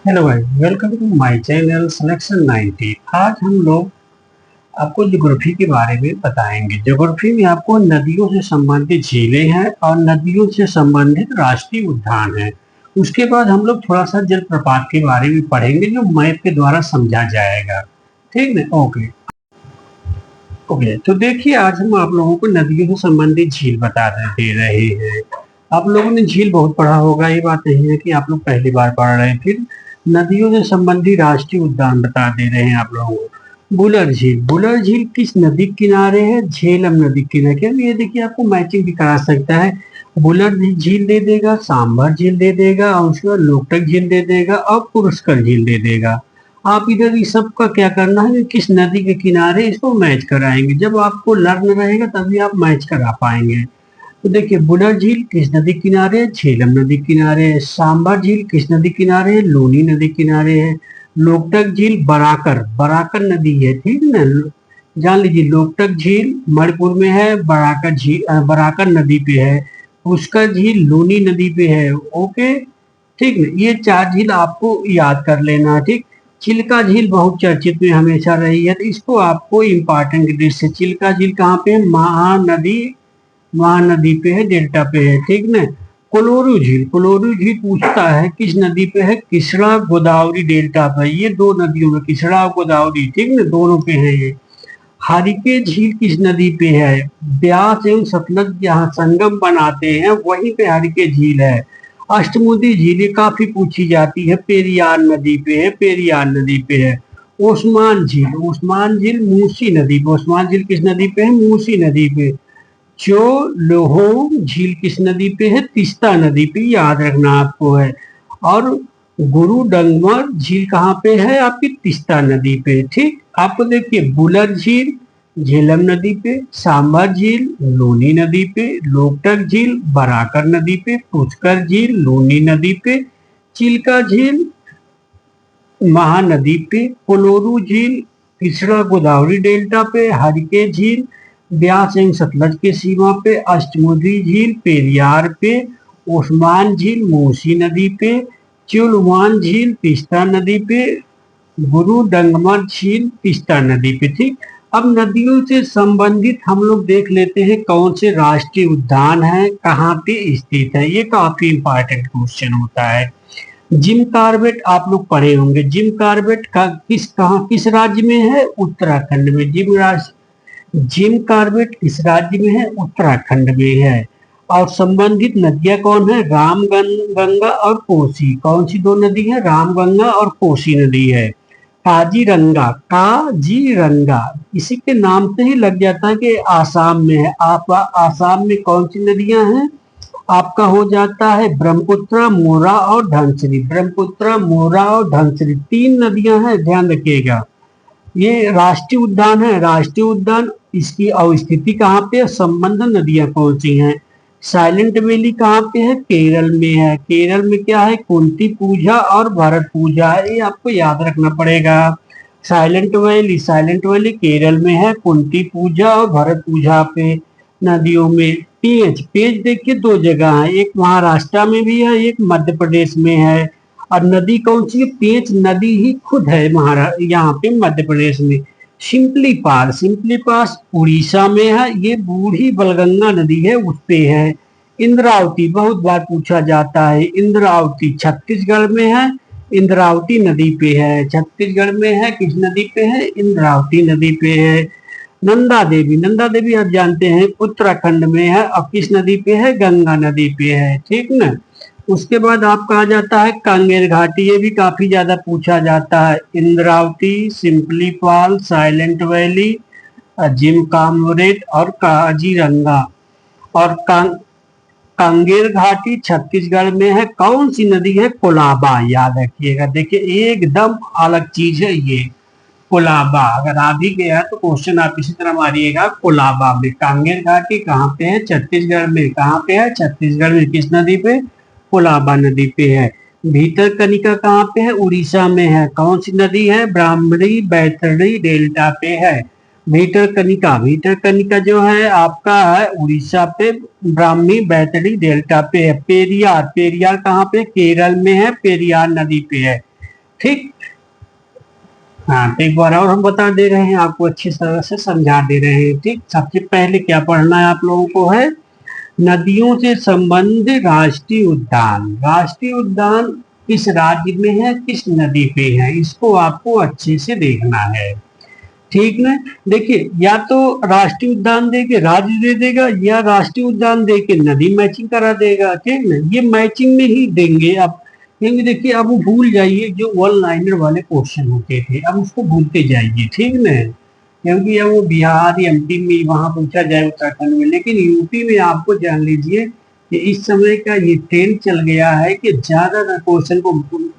Hello भाई, welcome to my channel selection 90। आज हम लोग आपको ज्योग्राफी के बारे में बताएंगे। ज्योग्राफी में आपको नदियों से संबंधित झीलें हैं और नदियों से संबंधित राष्ट्रीय उद्यान हैं। उसके बाद हम लोग थोड़ा सा जलप्रपात के बारे में पढ़ेंगे जो मैप के द्वारा समझा जाएगा। ठीक है, ओके ओके। तो देखिए, आज हम आप लोगों को नदियों से संबंधित झील बता दे रहे हैं। आप लोगों ने झील बहुत पढ़ा होगा, ये बात नहीं है कि आप लोग पहली बार पढ़ रहे हैं। फिर नदियों से संबंधित राष्ट्रीय उद्यान बता दे रहे हैं आप लोगों को। बुलर झील, बुलर झील किस नदी के किनारे है? झेलम नदी के किनारे। क्या ये देखिए, आपको मैचिंग भी करा सकता है। बुलर झील दे देगा, सांभर झील दे देगा, और उसके बाद लोकटक झील दे देगा और पुरस्कर झील दे देगा। आप इधर इस सब का क्या करना है, किस नदी के किनारे इसको मैच कराएंगे। जब आपको लर्न रहेगा तभी आप मैच करा पाएंगे। तो देखिए, बुलर झील किस नदी किनारे है? झेलम नदी किनारे है। सांबर झील किस नदी किनारे है? लूनी नदी किनारे है। लोकटक झील बराकर बराकर नदी है, ठीक है ना। जान लीजिए, लोकटक झील मणिपुर में है, बराकर झील बराकर नदी पे है। पुष्कर झील लूनी नदी पे है। ओके, ठीक है। ये चार झील आपको याद कर लेना है, ठीक। चिल्का झील बहुत चर्चित में हमेशा रही है, तो इसको आपको इम्पोर्टेंट दृश्य। चिल्का झील कहाँ पे है? महानदी पे है, डेल्टा पे है, ठीक ना। कोलोरू झील, कोलोरू झील पूछता है किस नदी पे है? कृष्णा गोदावरी डेल्टा पे। ये दो नदियों में, कृष्णा और गोदावरी, ठीक ना, दोनों पे है ये। हरिके झील किस नदी पे है? ब्यास एवं सतलज जहाँ संगम बनाते हैं वहीं पे हरिके झील है। अष्टमुदी झील ये काफी पूछी जाती है, पेरियार नदी पे है, पेरियार नदी पे है। ओस्मान झील, ओस्मान झील मूसी नदी पे। ओस्मान झील किस नदी पे है? मूसी नदी पे। जो लोहोंग झील किस नदी पे है? तीस्ता नदी पे, याद रखना आपको है। और गुरु डंगमर झील कहाँ पे है? आपकी तीस्ता नदी पे, ठीक। आपको देखिए, बुलर झील झेलम नदी पे, सांबर झील लूनी नदी पे, लोकटक झील बराकर नदी पे, पुष्कर झील लूनी नदी पे, चिल्का झील महानदी पे, कोलोरू झील कृष्णा गोदावरी डेल्टा पे, हरिके झील ब्यास एवं सतलज के सीमा पे, अष्टमुदी झील पेरियार पे, ओस्मान झील मूसी नदी पे, चुलवान झील तीस्ता नदी पे, गुरु डंगमर झील तीस्ता नदी पे, ठीक। अब नदियों से संबंधित हम लोग देख लेते हैं कौन से राष्ट्रीय उद्यान है, कहाँ पे स्थित है। ये काफी इंपॉर्टेंट क्वेश्चन होता है। जिम कार्बेट आप लोग पढ़े होंगे। जिम कार्बेट का किस राज्य में है? उत्तराखंड में। जिम कार्बेट किस राज्य में है? उत्तराखंड में है। और संबंधित नदियां कौन है? गंगा और कोसी। कौन सी दो नदी है? रामगंगा और कोसी नदी है। काजीरंगा इसी के नाम से ही लग जाता है कि आसाम में है। आप आसाम में कौन सी नदियां हैं? आपका हो जाता है ब्रह्मपुत्र, मोरा और धनसिरी। ब्रह्मपुत्र, मोरा और धनसिरी तीन नदियां हैं, ध्यान रखिएगा। ये राष्ट्रीय उद्यान है। राष्ट्रीय उद्यान, इसकी अवस्थिति कहाँ पे है? संबंध नदियां कौन सी हैं? साइलेंट वैली कहाँ पे है? केरल में है। केरल में क्या है? कुंती पूजा और भरत पूजा है, ये आपको याद रखना पड़ेगा। साइलेंट वैली केरल में है, कुंती पूजा और भरत पूजा पे नदियों में। पेज, पेज देखिए दो जगह है, एक महाराष्ट्र में भी है, एक मध्य प्रदेश में है। और नदी कौन सी है? पेंच नदी ही खुद है महाराष्ट्र, यहाँ पे मध्य प्रदेश में। सिंपली पास उड़ीसा में है, ये बूढ़ी बलगंगा नदी है, उस पे है। इंद्रावती बहुत बार पूछा जाता है। इंद्रावती छत्तीसगढ़ में है, इंद्रावती नदी पे है। छत्तीसगढ़ में है, किस नदी पे है? इंद्रावती नदी पे है। नंदा देवी आप जानते हैं उत्तराखंड में है, और किस नदी पे है? गंगा नदी पे है, ठीक ना। उसके बाद आपका आ जाता है कांगेर घाटी, ये भी काफी ज्यादा पूछा जाता है। Indravati, Simlipal, Silent Valley, Jim Corbett और काजीरंगा। और कांगेर घाटी छत्तीसगढ़ में है। कौन सी नदी है? कोलाबा, याद रखिएगा। देखिए, एकदम अलग चीज है ये कोलाबा। अगर आ भी गया तो क्वेश्चन आप इसी तरह मारिएगा, कोलाबा में। कांगेर घाटी कहाँ पे है? छत्तीसगढ़ में। कहाँ पे है? छत्तीसगढ़ में। किस नदी पे? कोलाबा नदी पे है। भीतरकनिका कहाँ पे है? उड़ीसा में है। कौन सी नदी है? ब्राह्मणी बैतरणी डेल्टा पे है। भीतरकनिका जो है आपका है उड़ीसा पे, ब्राह्मणी बैतरणी डेल्टा पे है। पेरियार, पेरियार कहाँ पे? केरल में है, पेरियार नदी पे है। ठीक। हाँ, तो एक बार और हम बता दे रहे हैं, आपको अच्छी तरह से समझा दे रहे हैं। ठीक, सबसे पहले क्या पढ़ना है आप लोगों को है नदियों से संबंधित राष्ट्रीय उद्यान। राष्ट्रीय उद्यान किस राज्य में है, किस नदी पे है, इसको आपको अच्छे से देखना है। ठीक ना। देखिए, या तो राष्ट्रीय उद्यान दे के राज्य दे देगा, या राष्ट्रीय उद्यान दे के नदी मैचिंग करा देगा। ठीक ना, ये मैचिंग में ही देंगे आप। क्योंकि देखिए, अब वो भूल जाइए जो वन लाइनर वाले क्वेश्चन होते थे, अब उसको भूलते जाइए। ठीक ना, क्योंकि अब वो बिहार या एमपी में वहां पूछा जाए, उत्तराखंड में, लेकिन यूपी में आपको जान लीजिए कि इस समय का ये ट्रेंड चल गया है कि ज्यादा क्वेश्चन को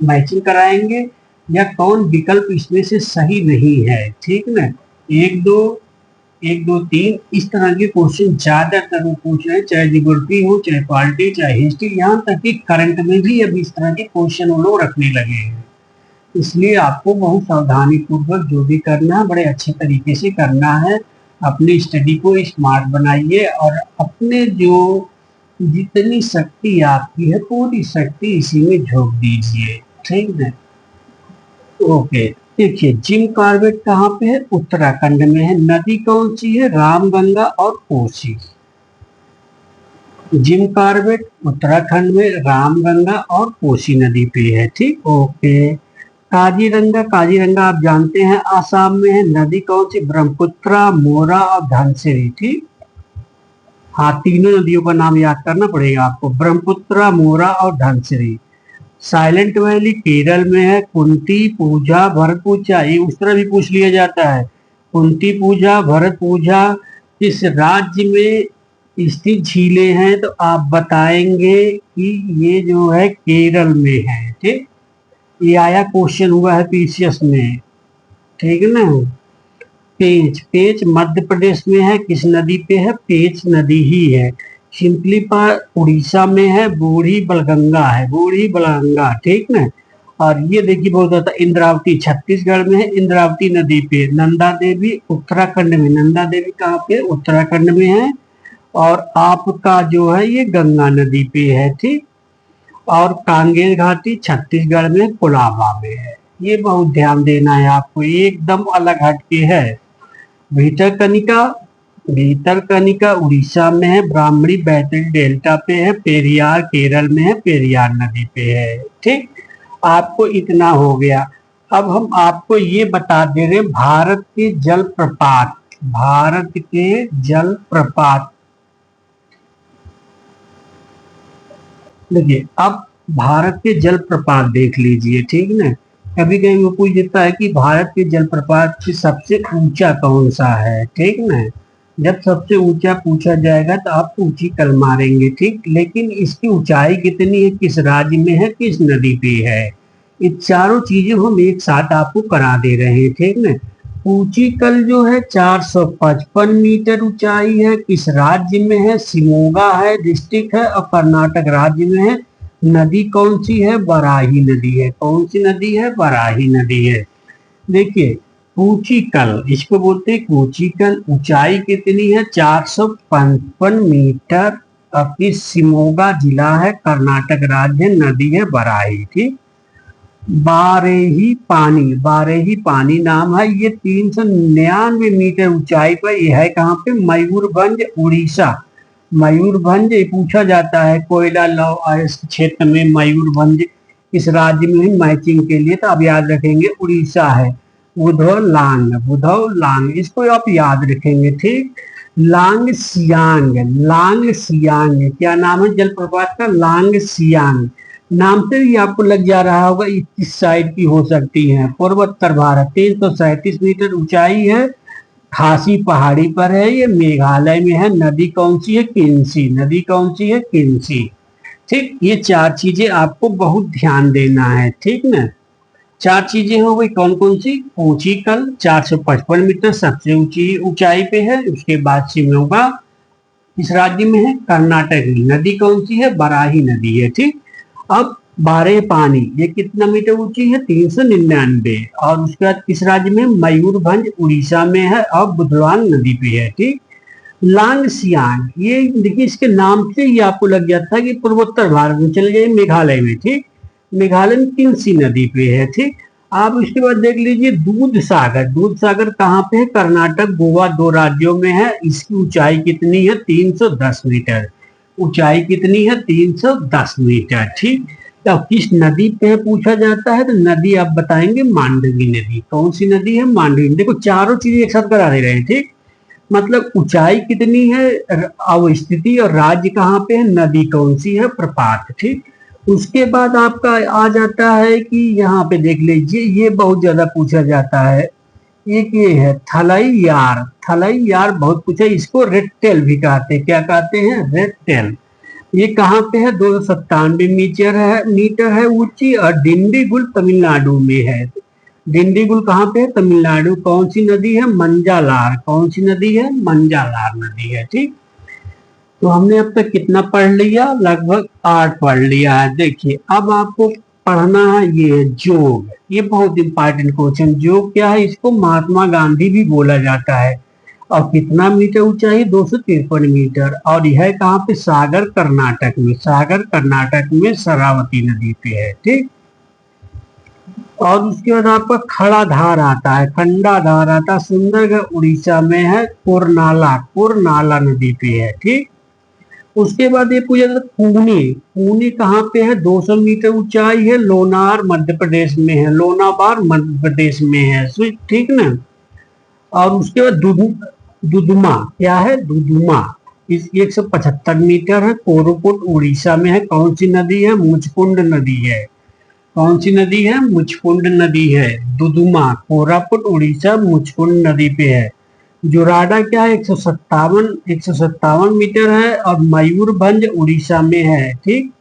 मैचिंग कराएंगे, या कौन विकल्प इसमें से सही नहीं है। ठीक ना, एक दो तीन इस तरह के क्वेश्चन ज्यादातर वो पूछ रहे हैं, चाहे जियोग्राफी हो, चाहे पॉलिटी, चाहे हिस्ट्री, यहाँ तक कि करंट में भी अब इस तरह के क्वेश्चन वो लोग रखने लगे हैं। इसलिए आपको बहुत सावधानी पूर्वक जो भी करना है बड़े अच्छे तरीके से करना है। अपनी स्टडी को स्मार्ट बनाइए और अपने जो जितनी शक्ति आपकी है पूरी शक्ति इसी में झोंक दीजिए। ठीक है, ओके। देखिए, जिम कॉर्बेट कहाँ पे है, उत्तराखंड में है। नदी कौन सी है, रामगंगा और कोसी। जिम कॉर्बेट उत्तराखंड में रामगंगा और कोसी नदी पे है। ठीक, ओके। काजीरंगा, काजीरंगा आप जानते हैं आसाम में है। नदी कौन सी, ब्रह्मपुत्र, मोरा और धनसिरी। ठीक, हाँ, तीनों नदियों का नाम याद करना पड़ेगा आपको, ब्रह्मपुत्र, मोरा और धनसिरी। साइलेंट वैली केरल में है। कुंती, पूजा, भरत पूजा, ये उस तरह भी पूछ लिया जाता है। कुंती पूजा, भरत पूजा किस राज्य में स्थित झीलें हैं, तो आप बताएंगे कि ये जो है केरल में है। ठीक, ये आया क्वेश्चन हुआ है पीसीएस में। ठीक है ना। पेंच, पेंच मध्य प्रदेश में है, किस नदी पे है, पेंच नदी ही है। सिंपलीपाल उड़ीसा में है। बूढ़ी बलगंगा है, बूढ़ी बलगंगा। ठीक ना। और ये देखिए बहुत ज्यादा, इंद्रावती छत्तीसगढ़ में है, इंद्रावती नदी पे। नंदा देवी उत्तराखंड में, नंदा देवी कहाँ पे, उत्तराखंड में है। और आपका जो है ये गंगा नदी पे है। ठीक, और कांगेर घाटी छत्तीसगढ़ में, कोलाबा में है। ये बहुत ध्यान देना है आपको, एकदम अलग हटके है। भीतरकनिका, भीतरकनिका उड़ीसा में है। ब्राह्मणी बैतडी डेल्टा पे है। पेरियार केरल में है, पेरियार नदी पे है। ठीक, आपको इतना हो गया। अब हम आपको ये बता दे रहे भारत के जल प्रपात, भारत के जल प्रपात। देखिए, अब भारत के जल प्रपात देख लीजिए। ठीक ना, कभी कभी वो पूछ देता है कि भारत के जलप्रपात से सबसे ऊंचा कौन सा है। ठीक ना, जब सबसे ऊंचा पूछा जाएगा तो आप ऊंची कल मारेंगे। ठीक, लेकिन इसकी ऊंचाई कितनी है, किस राज्य में है, किस नदी पे है, ये चारों चीजें हम एक साथ आपको करा दे रहे हैं। ठीक ना, ऊंची कल जो है 455 मीटर ऊंचाई है, किस राज्य में है, शिमोगा है, डिस्ट्रिक्ट है, और कर्नाटक राज्य में है। नदी कौन सी है, बराही नदी है। कौन सी नदी है, बराही नदी है। देखिए, कूचिकल, इसको बोलते हैं कूचिकल। ऊंचाई कितनी है, 455 मीटर। अब इस शिमोगा जिला है, कर्नाटक राज्य, नदी है बराही। ठीक, बारेही पानी, बारेही पानी नाम है। ये 399 मीटर ऊंचाई पर यह है। कहाँ पे, मयूरभंज उड़ीसा। मयूरभंज पूछा जाता है, कोयला लौ क्षेत्र में मयूरभंज इस राज्य में मैचिंग के लिए, तो आप याद रखेंगे उड़ीसा है। बुधौ लांग, बुधौ लांग, इसको आप याद रखेंगे। ठीक, लांग सियांग, लांग सियांग, क्या नाम है जलप्रपात का, लांग सियांग। नाम से ही आपको लग जा रहा होगा इस साइड की हो सकती है। पूर्वोत्तर भारत, 337 मीटर ऊंचाई है, खासी पहाड़ी पर है, ये मेघालय में है। नदी कौन सी है, किन्सी, नदी कौन सी है, किन्सी। ठीक, ये चार चीजें आपको बहुत ध्यान देना है। ठीक ना, चार चीजें हो गई, कौन कौन सी, ऊंची कल 455 मीटर सबसे ऊंची ऊंचाई पे है। उसके बाद शिमोगा इस राज्य में है, कर्नाटक में। नदी कौन सी है, बराही नदी है। ठीक, अब बारे पानी, ये कितना मीटर ऊंची है, 399। और उसके बाद किस राज्य में, मयूरभंज उड़ीसा में है, और बुधवांग नदी पे है। ठीक, लांग सियांग, ये देखिए इसके नाम से ही आपको लग जाता है कि पूर्वोत्तर भारत में चले गए, मेघालय में। ठीक, मेघालय में किन्सी नदी पे है। ठीक, आप इसके बाद देख लीजिए दूध सागर। दूध सागर कहाँ पे है? कर्नाटक गोवा दो राज्यों में है। इसकी ऊंचाई कितनी है? 310 मीटर। ऊंचाई कितनी है? 310 मीटर। ठीक। तो किस नदी पे पूछा जाता है? तो नदी आप बताएंगे मांडवी नदी। कौन सी नदी है? मांडवी। देखो चारों चीजें एक साथ करा दे रहे हैं। ठीक। मतलब ऊंचाई कितनी है, अवस्थिति और राज्य कहाँ पे है, नदी कौन सी है, प्रपात। ठीक। उसके बाद आपका आ जाता है कि यहाँ पे देख लीजिए, ये बहुत ज्यादा पूछा जाता है। एक ये है थलई यार। थलई यार बहुत पूछा, इसको रेड टेल भी कहते हैं। क्या कहते हैं? Red tell. ये कहाँ पे है? 297 मीटर है ऊंची और डिंडीगुल तमिलनाडु में है। डिंडीगुल कहाँ पे है? तमिलनाडु। कौन सी नदी है? मंजालार। कौन सी नदी है? मंजालार नदी है। ठीक। तो हमने अब तक कितना पढ़ लिया? लगभग 8 पढ़ लिया है। देखिए अब आपको पढ़ना है ये जोग। ये बहुत इंपॉर्टेंट क्वेश्चन। जोग क्या है? इसको महात्मा गांधी भी बोला जाता है। और कितना मीटर ऊंचाई? 253 मीटर। और यह कहाँ पे? सागर कर्नाटक में। सागर कर्नाटक में शरावती नदी पे है। ठीक। और उसके बाद आपका खड़ा धार आता है, खंडा धार आता है, सुंदरगढ़ उड़ीसा में है। कुरनाला, कुरनाला नदी पे है। ठीक। उसके बाद ये पूछा था पुणे। पुणे कहाँ पे है? 200 मीटर ऊंचाई है। लोनार मध्य प्रदेश में है। लोनाबार मध्य प्रदेश में है। ठीक ना। और उसके बाद दुदुमा। क्या है? दुदुमा। इस 175 मीटर है। कोरापुट उड़ीसा में है। कौन सी नदी है? मुचकुंड नदी है। कौन सी नदी है? मुचकुंड नदी है। दुदुमा कोरापुट उड़ीसा मुचकुंड नदी पे है। जोराडा क्या है? 157 मीटर है और मयूरभंज उड़ीसा में है। ठीक।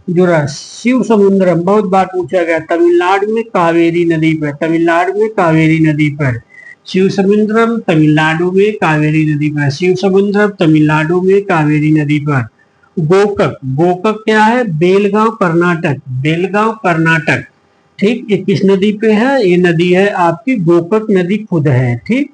जोरा शिव समुद्रम बहुत बार पूछा गया, तमिलनाडु में कावेरी नदी पर। तमिलनाडु में कावेरी नदी पर। शिव समुद्रम तमिलनाडु में कावेरी नदी पर। शिव समुद्रम तमिलनाडु में कावेरी नदी पर। गोकक। गोकक क्या है? बेलगांव कर्नाटक। बेलगांव कर्नाटक। ठीक। ये किस नदी पे है? ये नदी है आपकी गोकक नदी खुद है। ठीक।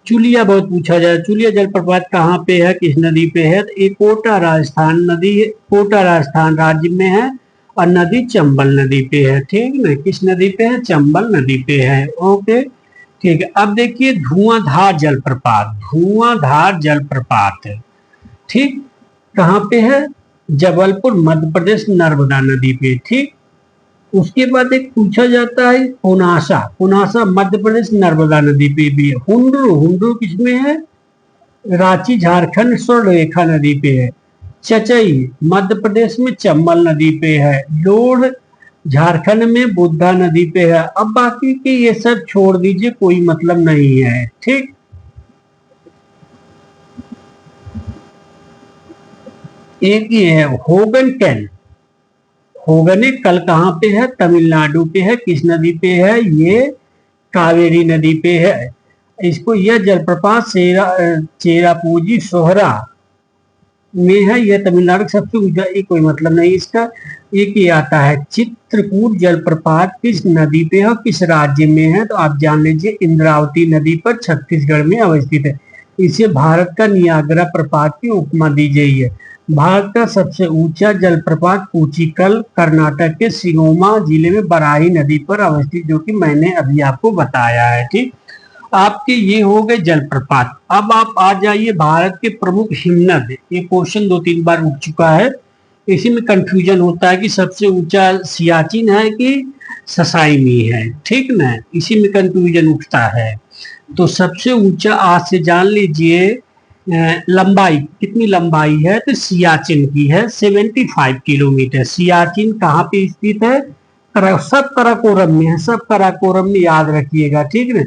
चुलिया बहुत पूछा जाए। चुलिया जलप्रपात कहाँ पे है? किस नदी पे है? तो ये कोटा राजस्थान नदी है। कोटा राजस्थान राज्य में है और नदी चंबल नदी पे है। ठीक ना। किस नदी पे है? चंबल नदी पे है। ओके। ठीक है। अब देखिए धुआंधार जलप्रपात। धुआंधार जलप्रपात है। ठीक। कहाँ पे है? जबलपुर मध्य प्रदेश, नर्मदा नदी पे। ठीक। उसके बाद एक पूछा जाता है पुनासा। पुनासा मध्य प्रदेश, नर्मदा नदी पे भी है। हुंडरू। हुंडरू किसमें है? रांची झारखंड, स्वर्णरेखा नदी पे है। चचई मध्य प्रदेश में चंबल नदी पे है। लोढ़ झारखंड में बुद्धा नदी पे है। अब बाकी के ये सब छोड़ दीजिए, कोई मतलब नहीं है। ठीक। एक ये है होगन कैल। होगने कल कहाँ पे है? तमिलनाडु पे है। किस नदी पे है? ये कावेरी नदी पे है। इसको यह जलप्रपात चेरापूंजी सोहरा में है। यह तमिलनाडु का सबसे ऊंचा। कोई मतलब नहीं इसका। एक ये आता है चित्रकूट जलप्रपात किस नदी पे है और किस राज्य में है? तो आप जान लीजिए इंद्रावती नदी पर, छत्तीसगढ़ में अवस्थित है। इसे भारत का नियाग्रा प्रपात की उपमा दी गई है। भारत का सबसे ऊंचा जलप्रपात कूचिकल कर्नाटक के सिगोमा जिले में बराही नदी पर अवस्थित, जो कि मैंने अभी आपको बताया है। ठीक। आपके ये हो गए जलप्रपात। अब आप आ जाइए भारत के प्रमुख हिमनद। ये क्वेश्चन 2-3 बार उठ चुका है। इसी में कंफ्यूजन होता है कि सबसे ऊंचा सियाचिन है कि ससाइमी है। ठीक ना। इसी में कंफ्यूजन उठता है। तो सबसे ऊंचा आज से जान लीजिए लंबाई कितनी लंबाई है? तो सियाचिन की है 75 किलोमीटर। सियाचिन कहाँ पे स्थित है? सब कराकोरम में है। सब कराकोरम में याद रखिएगा। ठीक ना।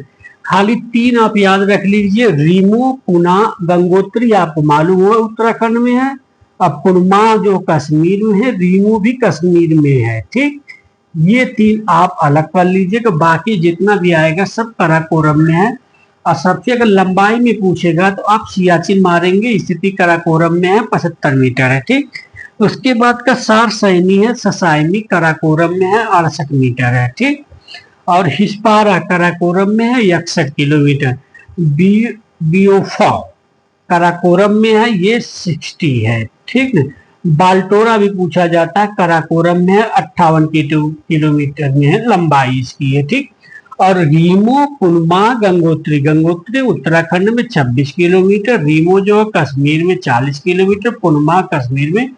खाली 3 आप याद रख लीजिए, रीमो, पुना, गंगोत्री आपको मालूम होगा उत्तराखंड में है। अब पुनमा जो कश्मीर में है, रीमो भी कश्मीर में है। ठीक। ये 3 आप अलग कर लीजिएगा, बाकी जितना भी आएगा सब कराकोरम में है। और सबसे अगर लंबाई में पूछेगा तो आप सियाचिन मारेंगे, स्थिति कराकोरम में है, 75 मीटर है। ठीक। उसके बाद का सार सैनी है, ससाइमी कराकोरम में है, 68 मीटर है। ठीक। और हिस्पारा कराकोरम में है, 61 किलोमीटर। बियोफा कराकोरम में है, ये 60 है। ठीक है। बाल्टोरा भी पूछा जाता है, कराकोरम में है, 58 किलोमीटर में है लंबाई इसकी है। ठीक। और रीमो, कुनमा, गंगोत्री। गंगोत्री उत्तराखंड में 26 किलोमीटर, रीमो जो है कश्मीर में 40 किलोमीटर, कुनमा कश्मीर में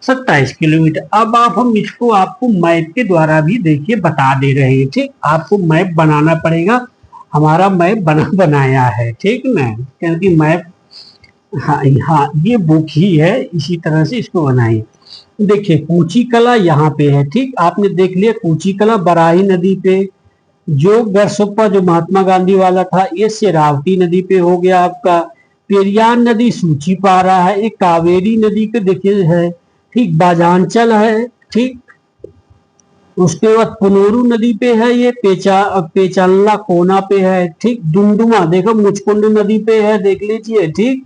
27 किलोमीटर। अब हम इसको आपको मैप के द्वारा भी देखिए बता दे रहे हैं। ठीक, आपको मैप बनाना पड़ेगा। हमारा मैप बनाया है, ठीक ना, क्योंकि मैप, हाँ हाँ, ये बुक ही है, इसी तरह से इसको बनाइए। देखिए कूची कला यहाँ पे है। ठीक, आपने देख लिया कूची कला बराही नदी पे। जो गरसोप्पा जो महात्मा गांधी वाला था, ये शेरावती नदी पे हो गया आपका। पेरियार नदी सूची पा रहा है, ये कावेरी नदी के देखिए है। ठीक, बाजांचल है। ठीक, उसके बाद पुनोरू नदी पे है, ये पेचानला कोना पे है। ठीक, डुमडुमा देखो मुचकुंड नदी पे है, देख लीजिए। ठीक,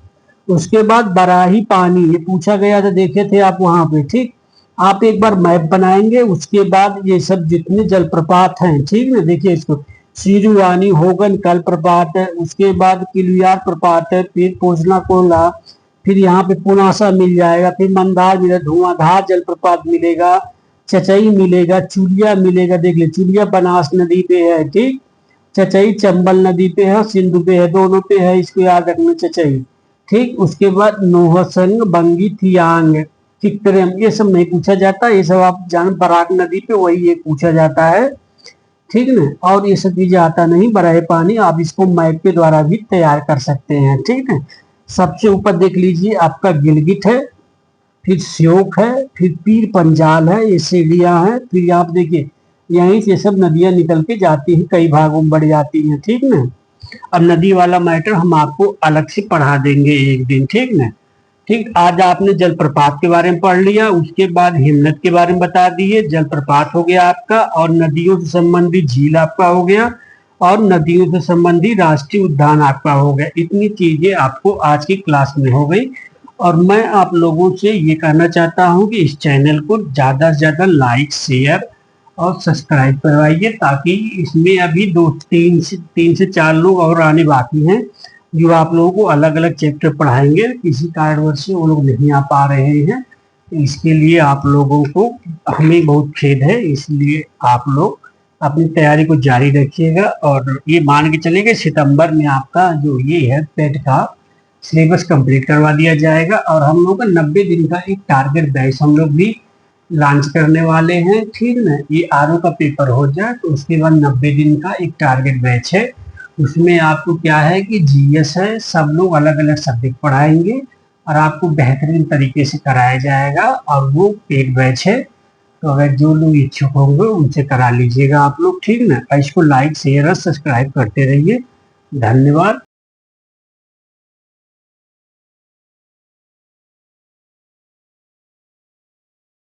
उसके बाद बराही पानी, ये पूछा गया था, देखे थे आप वहां पे। ठीक, आप एक बार मैप बनाएंगे, उसके बाद ये सब जितने जलप्रपात हैं, ठीक ना, देखिए इसको सीरुवानी होगन कल प्रपात है, उसके बाद किलियार प्रपात है, फिर पोजना कोला, फिर यहाँ पे पुनासा मिल जाएगा, फिर मंदार मिलेगा, धुआंधार जलप्रपात मिलेगा, चचई मिलेगा, चुलिया मिलेगा। देख ले, चुलिया बनास नदी पे है। ठीक, चचई चंबल नदी पे है, सिंधु पे है, दोनों पे है, इसको याद रखना चचई। ठीक, उसके बाद नोहसंग, बंगी, थियांग, चित्रम, ये सब नहीं पूछा जाता, ये सब आप जान, बराक नदी पे वही ये पूछा जाता है। ठीक ना, और ये सब चीजें आता नहीं, बराहे पानी, आप इसको मैप के द्वारा भी तैयार कर सकते हैं। ठीक है, सबसे ऊपर देख लीजिए आपका गिलगित है, फिर श्योक है, फिर पीर पंजाल है, ये सीढ़ियां हैं, फिर आप देखिए यहीं से सब नदियां निकल के जाती हैं, कई भागों में बढ़ जाती हैं। ठीक ना, अब नदी वाला मैटर हम आपको अलग से पढ़ा देंगे एक दिन। ठीक ना, ठीक, आज आपने जलप्रपात के बारे में पढ़ लिया, उसके बाद हिमनद के बारे में बता दिए, जलप्रपात हो गया आपका, और नदियों से संबंधित झील आपका हो गया, और नदियों से संबंधित राष्ट्रीय उद्यान आपका हो गया। इतनी चीजें आपको आज की क्लास में हो गई। और मैं आप लोगों से ये कहना चाहता हूँ कि इस चैनल को ज़्यादा से ज़्यादा लाइक, शेयर और सब्सक्राइब करवाइए, ताकि इसमें अभी 3 से 4 लोग और आने बाकी हैं, जो आप लोगों को अलग अलग चैप्टर पढ़ाएंगे। किसी कारणवश से वो लोग नहीं आ पा रहे हैं, इसके लिए आप लोगों को हमें बहुत खेद है। इसलिए आप लोग अपनी तैयारी को जारी रखिएगा, और ये मान के चलेंगे सितंबर में आपका जो ये है पेट का सिलेबस कंप्लीट करवा दिया जाएगा। और हम लोग का 90 दिन का एक टारगेट बैच हम लोग भी लॉन्च करने वाले हैं। ठीक ना, ये आरओ का पेपर हो जाए तो उसके बाद 90 दिन का एक टारगेट बैच है। उसमें आपको क्या है कि जीएस है, सब लोग अलग अलग सब्जेक्ट पढ़ाएंगे और आपको बेहतरीन तरीके से कराया जाएगा, और वो पेड बैच है। तो अगर जो लोग इच्छुक होंगे उनसे करा लीजिएगा आप लोग। ठीक ना, इसको लाइक, शेयर और सब्सक्राइब करते रहिए। धन्यवाद।